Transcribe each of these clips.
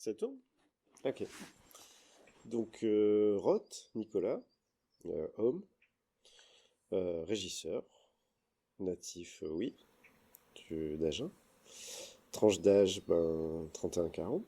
Ça tourne? Ok. Donc, Roth, Nicolas, homme, régisseur, natif, oui, d'Agen. Tranche d'âge, 31-40.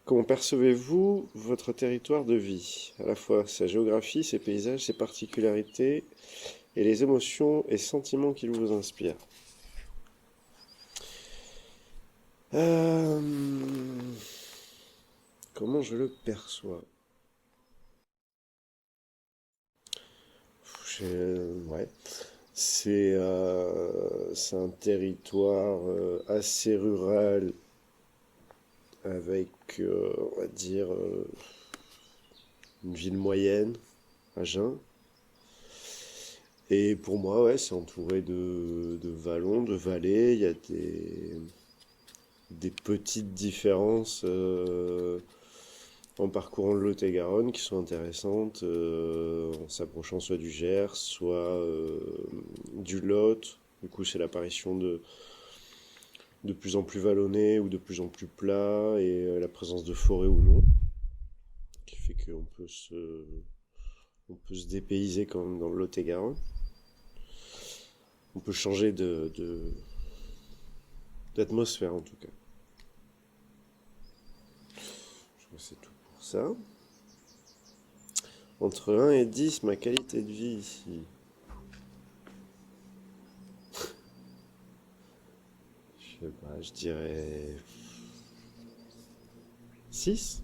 Comment percevez-vous votre territoire de vie? À la fois sa géographie, ses paysages, ses particularités et les émotions et sentiments qu'il vous inspire. Euh, Comment je le perçois? Ouais. C'est un territoire assez rural avec, on va dire, une ville moyenne, Agen. Et pour moi, ouais, c'est entouré de vallons, de vallées. Il y a des petites différences en parcourant le Lot-et-Garonne qui sont intéressantes, en s'approchant soit du Gers, soit du Lot. Du coup, c'est l'apparition de plus en plus vallonné ou de plus en plus plat et la présence de forêts ou non, qui fait on peut se dépayser quand même dans le Lot-et-Garonne. On peut changer d'atmosphère en tout cas. Je crois que c'est tout pour ça. Entre 1 et 10, ma qualité de vie ici. Je sais pas, je dirais 6.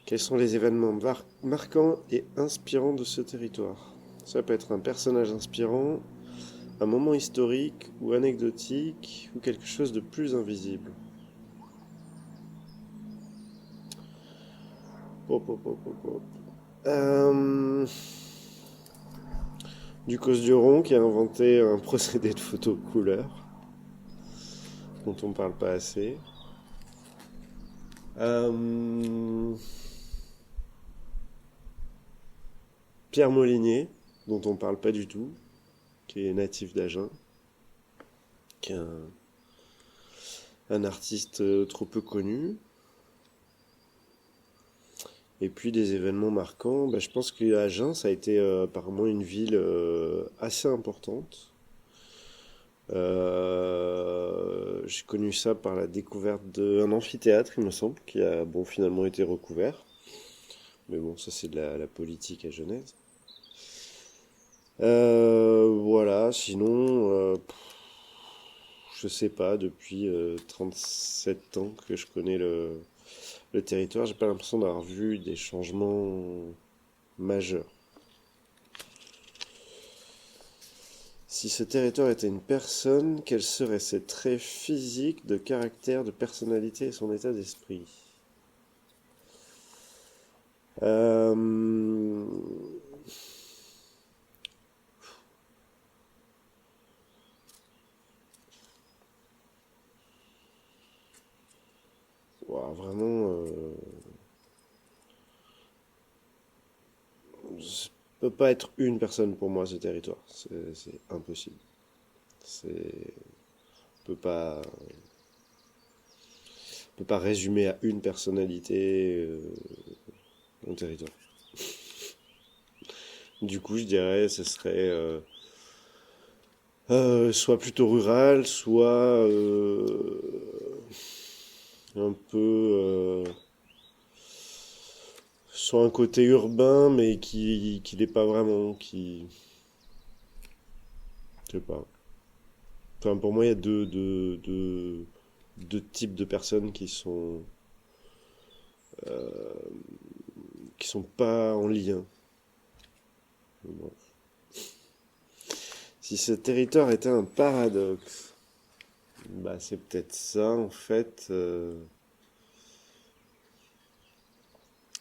Quels sont les événements marquants et inspirants de ce territoire? Ça peut être un personnage inspirant, un moment historique ou anecdotique, ou quelque chose de plus invisible. Hop, hop, hop, hop, hop. Ducos Duron qui a inventé un procédé de photo couleur, dont on ne parle pas assez. Pierre Molinier, dont on ne parle pas du tout, qui est natif d'Agen, qui est un artiste trop peu connu. Et puis des événements marquants, je pense qu'Agen, ça a été apparemment une ville assez importante. J'ai connu ça par la découverte d'un amphithéâtre, il me semble, qui a finalement été recouvert. Mais bon, ça c'est de la politique à Genève. Voilà, sinon, je sais pas, depuis 37 ans que je connais le territoire, j'ai pas l'impression d'avoir vu des changements majeurs. Si ce territoire était une personne, quels seraient ses traits physiques, de caractère, de personnalité et son état d'esprit? Euh, ouah, vraiment, ça peut pas être une personne pour moi ce territoire. C'est impossible. On peut pas résumer à une personnalité un territoire. Du coup, je dirais, ce serait soit plutôt rural, soit un peu, soit un côté urbain, mais qui n'est pas vraiment, je sais pas. Enfin, pour moi, il y a deux types de personnes qui sont pas en lien. Bon. Si ce territoire était un paradoxe, c'est peut-être ça en fait.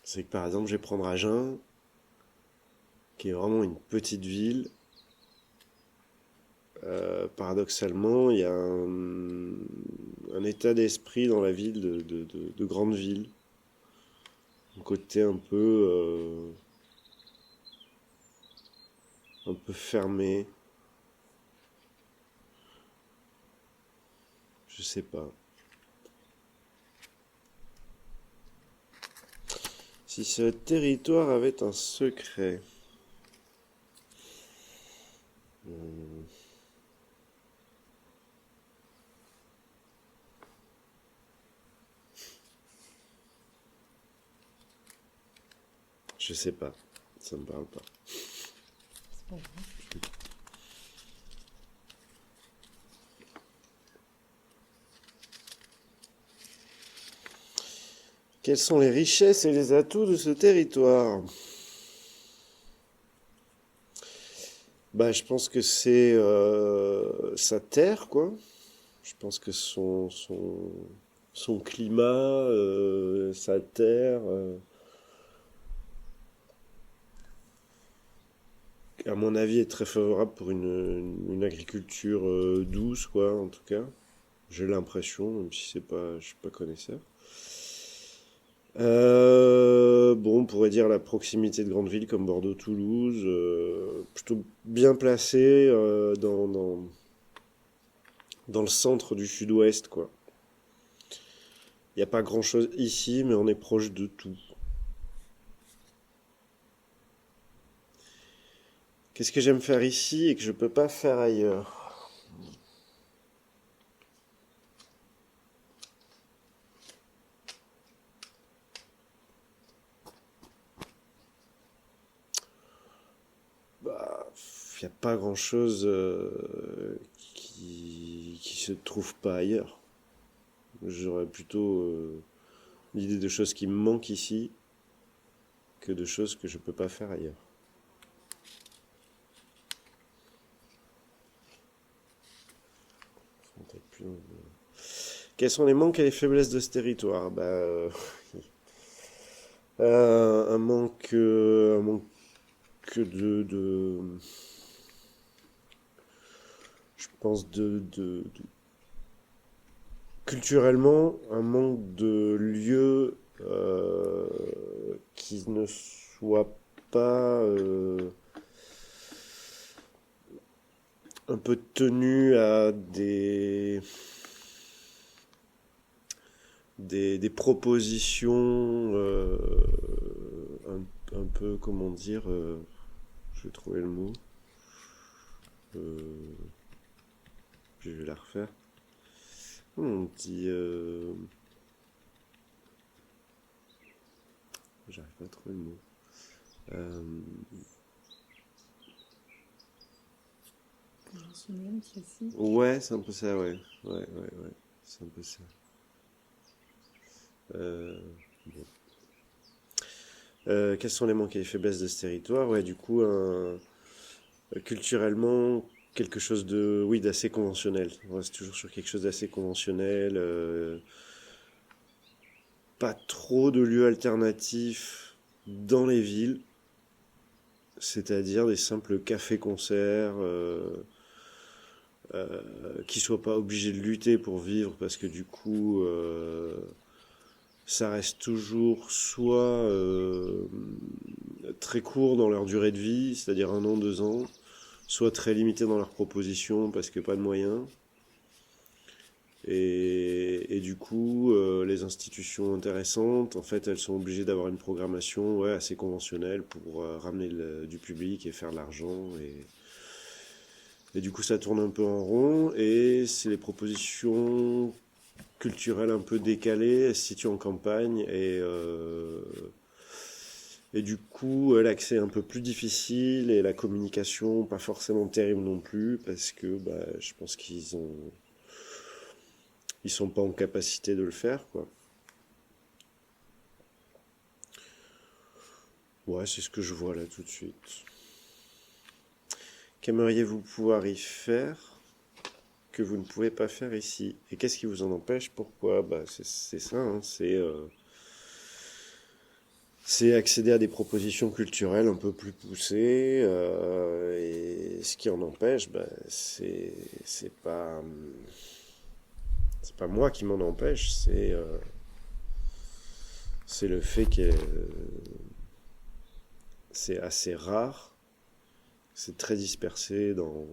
C'est que par exemple, je vais prendre Agen, qui est vraiment une petite ville. Paradoxalement, il y a un état d'esprit dans la ville de grande ville. Un côté un peu fermé, Je sais pas. Si ce territoire avait un secret. Hmm, je sais pas. Ça me parle pas. C'est pas grave. Quelles sont les richesses et les atouts de ce territoire? Bah, je pense que c'est sa terre, quoi. Je pense que son climat, sa terre, à mon avis, est très favorable pour une agriculture douce, quoi, en tout cas. J'ai l'impression, même si c'est pas, je suis pas connaisseur. Bon, on pourrait dire la proximité de grandes villes comme Bordeaux, Toulouse, plutôt bien placé dans le centre du sud-ouest, quoi. Il n'y a pas grand-chose ici, mais on est proche de tout. Qu'est-ce que j'aime faire ici et que je peux pas faire ailleurs? Bah, il n'y a pas grand-chose qui se trouve pas ailleurs. J'aurais plutôt l'idée de choses qui me manquent ici que de choses que je peux pas faire ailleurs. Quels sont les manques et les faiblesses de ce territoire? Bah, un manque je pense culturellement, un manque de lieux qui ne soient pas un peu tenus à des propositions un peu, comment dire, je vais trouver le mot, euh, je vais la refaire. On dit, j'arrive pas à trouver le mot. Euh, J'en suis même classique. ouais, c'est un peu ça, ouais. Ouais, ouais, ouais. C'est un peu ça. Euh, bon. Quels sont les manques et les faiblesses de ce territoire? Ouais, du coup, culturellement, quelque chose de, oui, d'assez conventionnel. On reste toujours sur quelque chose d'assez conventionnel. Pas trop de lieux alternatifs dans les villes, c'est-à-dire des simples cafés-concerts qui soient pas obligés de lutter pour vivre parce que du coup, ça reste toujours soit très court dans leur durée de vie, c'est-à-dire 1 an, 2 ans, soit très limité dans leurs propositions parce que pas de moyens. Et du coup, les institutions intéressantes, en fait, elles sont obligées d'avoir une programmation ouais, assez conventionnelle pour ramener du public et faire de l'argent. Et du coup, ça tourne un peu en rond. Et c'est les propositions culturelles un peu décalées, elles se situent en campagne. Et du coup, l'accès est un peu plus difficile et la communication pas forcément terrible non plus parce que bah, je pense ils sont pas en capacité de le faire, quoi. Ouais, c'est ce que je vois là tout de suite. Qu'aimeriez-vous pouvoir y faire que vous ne pouvez pas faire ici? Et qu'est-ce qui vous en empêche? Pourquoi? Bah, c'est ça, hein, c'est accéder à des propositions culturelles un peu plus poussées. Et ce qui en empêche, bah, c'est pas moi qui m'en empêche, c'est le fait que c'est assez rare, c'est très dispersé dans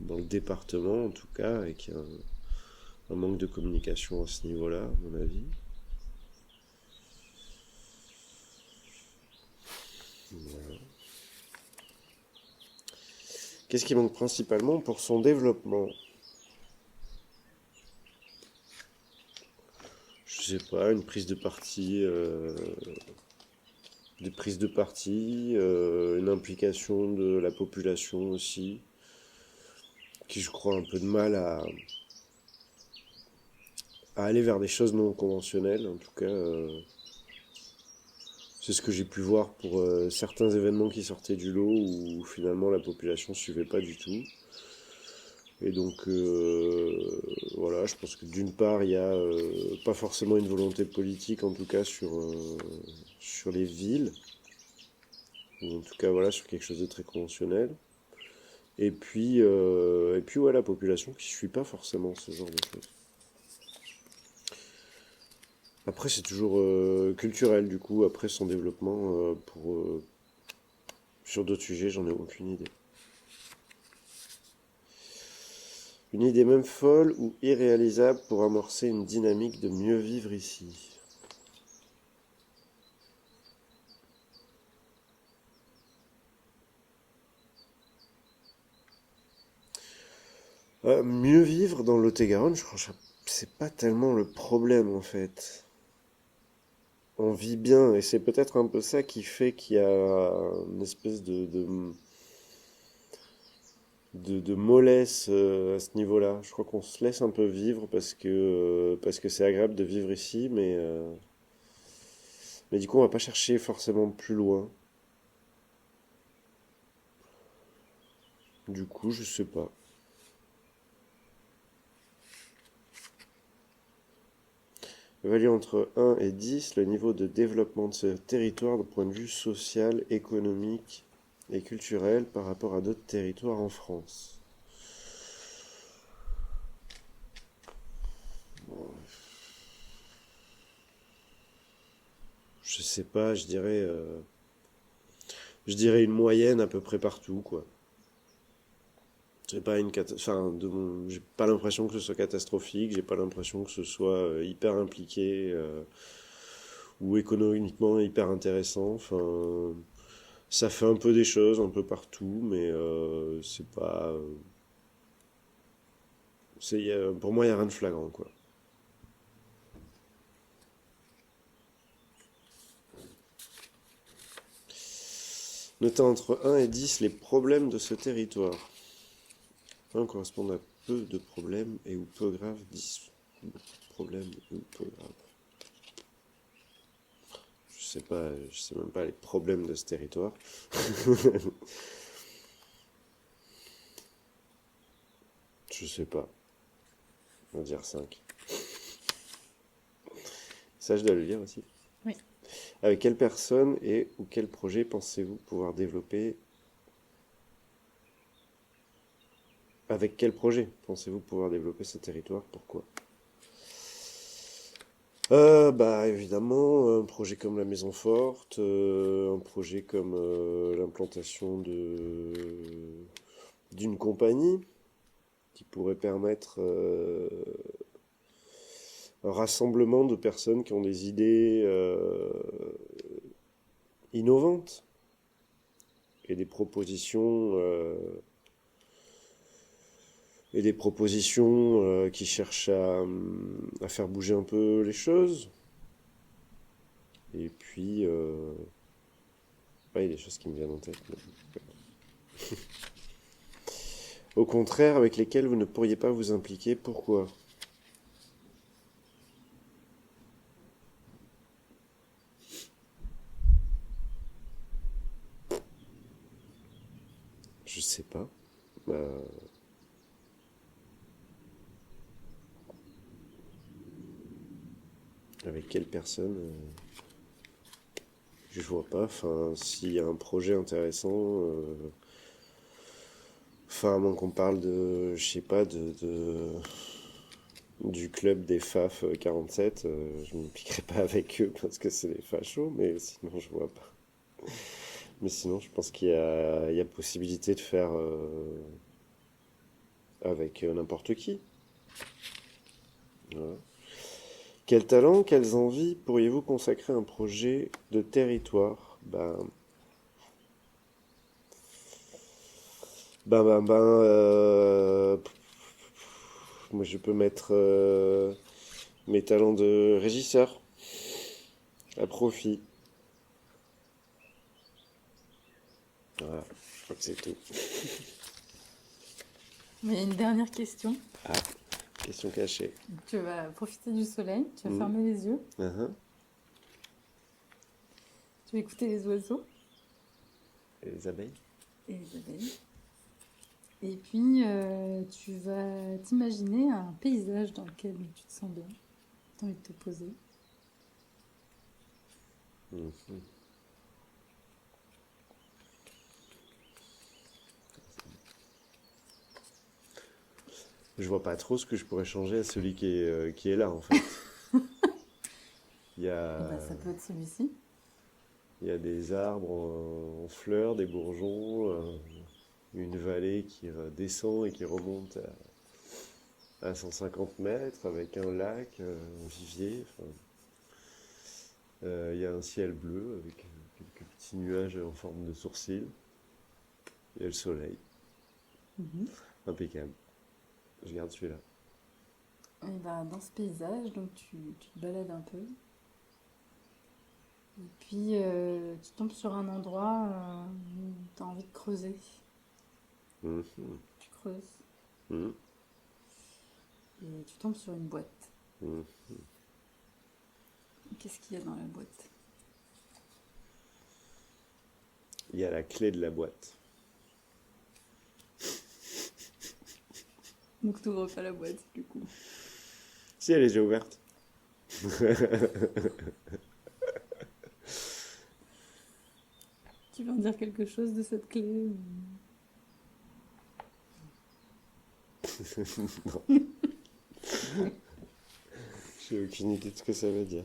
le département en tout cas, et qu'il y a un manque de communication à ce niveau-là, à mon avis. Voilà. Qu'est-ce qui manque principalement pour son développement? Je sais pas, une prise de parti, des prises de parti, une implication de la population aussi, qui je crois a un peu de mal à aller vers des choses non conventionnelles. En tout cas, c'est ce que j'ai pu voir pour certains événements qui sortaient du lot où finalement la population suivait pas du tout. Et donc voilà, je pense que d'une part, il y a pas forcément une volonté politique, en tout cas sur les villes, ou en tout cas voilà, sur quelque chose de très conventionnel. Et puis ouais, la population qui suit pas forcément ce genre de choses. Après, c'est toujours culturel, du coup, après son développement, sur d'autres sujets, j'en ai aucune idée. Une idée même folle ou irréalisable pour amorcer une dynamique de mieux vivre ici. Mieux vivre dans le Lot-et-Garonne, je crois que c'est pas tellement le problème en fait. On vit bien et c'est peut-être un peu ça qui fait qu'il y a une espèce de mollesse à ce niveau-là. Je crois qu'on se laisse un peu vivre parce que c'est agréable de vivre ici, mais du coup on va pas chercher forcément plus loin. Du coup, je sais pas. Évaluer entre 1 et 10 le niveau de développement de ce territoire d'un point de vue social, économique et culturel par rapport à d'autres territoires en France. Je sais pas, je dirais une moyenne à peu près partout, quoi. C'est pas enfin, j'ai pas l'impression que ce soit catastrophique, j'ai pas l'impression que ce soit hyper impliqué ou économiquement hyper intéressant. Enfin, ça fait un peu des choses un peu partout, mais c'est pas. Pour moi, il y a rien de flagrant, quoi. Notez entre 1 et 10 les problèmes de ce territoire. 1 correspond à peu de problèmes et ou peu graves, 10 beaucoup de problèmes ou peu graves. Je sais même pas les problèmes de ce territoire. Je sais pas. On va dire 5. Ça, je dois le lire aussi. Oui. Avec quelle personne et ou quel projet pensez-vous pouvoir développer Avec quel projet pensez-vous pouvoir développer ce territoire? Pourquoi? Bah évidemment, un projet comme la Maison Forte, un projet comme l'implantation d'une compagnie qui pourrait permettre un rassemblement de personnes qui ont des idées innovantes et des propositions qui cherchent à faire bouger un peu les choses. Et puis, ouais, il y a des choses qui me viennent en tête. Au contraire, avec lesquelles vous ne pourriez pas vous impliquer. Pourquoi? Je sais pas. Euh, avec quelle personne je vois pas. Enfin, s'il y a un projet intéressant, enfin, à moins qu'on parle je sais pas, du club des FAF 47, je ne m'impliquerai pas avec eux parce que c'est des fachos, mais sinon, je vois pas. Mais sinon, je pense qu'il y a possibilité de faire avec n'importe qui. Voilà. Quel talent, quelles envies pourriez-vous consacrer à un projet de territoire? Moi je peux mettre mes talents de régisseur à profit. Voilà, je crois que c'est tout. Mais il y a une dernière question. Ah, question cachée. Tu vas profiter du soleil, tu vas Mhm. fermer les yeux, Mhm. tu vas écouter les oiseaux Et les abeilles? et les abeilles. Et puis, tu vas t'imaginer un paysage dans lequel tu te sens bien, tu as envie de te poser. Mhm. Je vois pas trop ce que je pourrais changer à celui qui est là en fait. Il y a, Bah, ça peut être celui-ci. il y a des arbres en fleurs, des bourgeons, une vallée qui descend et qui remonte à 150 mètres avec un lac, un vivier. Enfin, il y a un ciel bleu avec quelques petits nuages en forme de sourcils. Il y a le soleil. Mhm. Impeccable. Je garde celui-là. Et bah, dans ce paysage, donc tu te balades un peu. Et puis, tu tombes sur un endroit où tu as envie de creuser. Mhm. Tu creuses Mhm. et tu tombes sur une boîte. Mhm. Qu'est-ce qu'il y a dans la boîte? Il y a la clé de la boîte. Donc, tu n'ouvres pas la boîte, du coup. Si elle est déjà ouverte. Tu veux en dire quelque chose de cette clé J'ai aucune idée de ce que ça veut dire.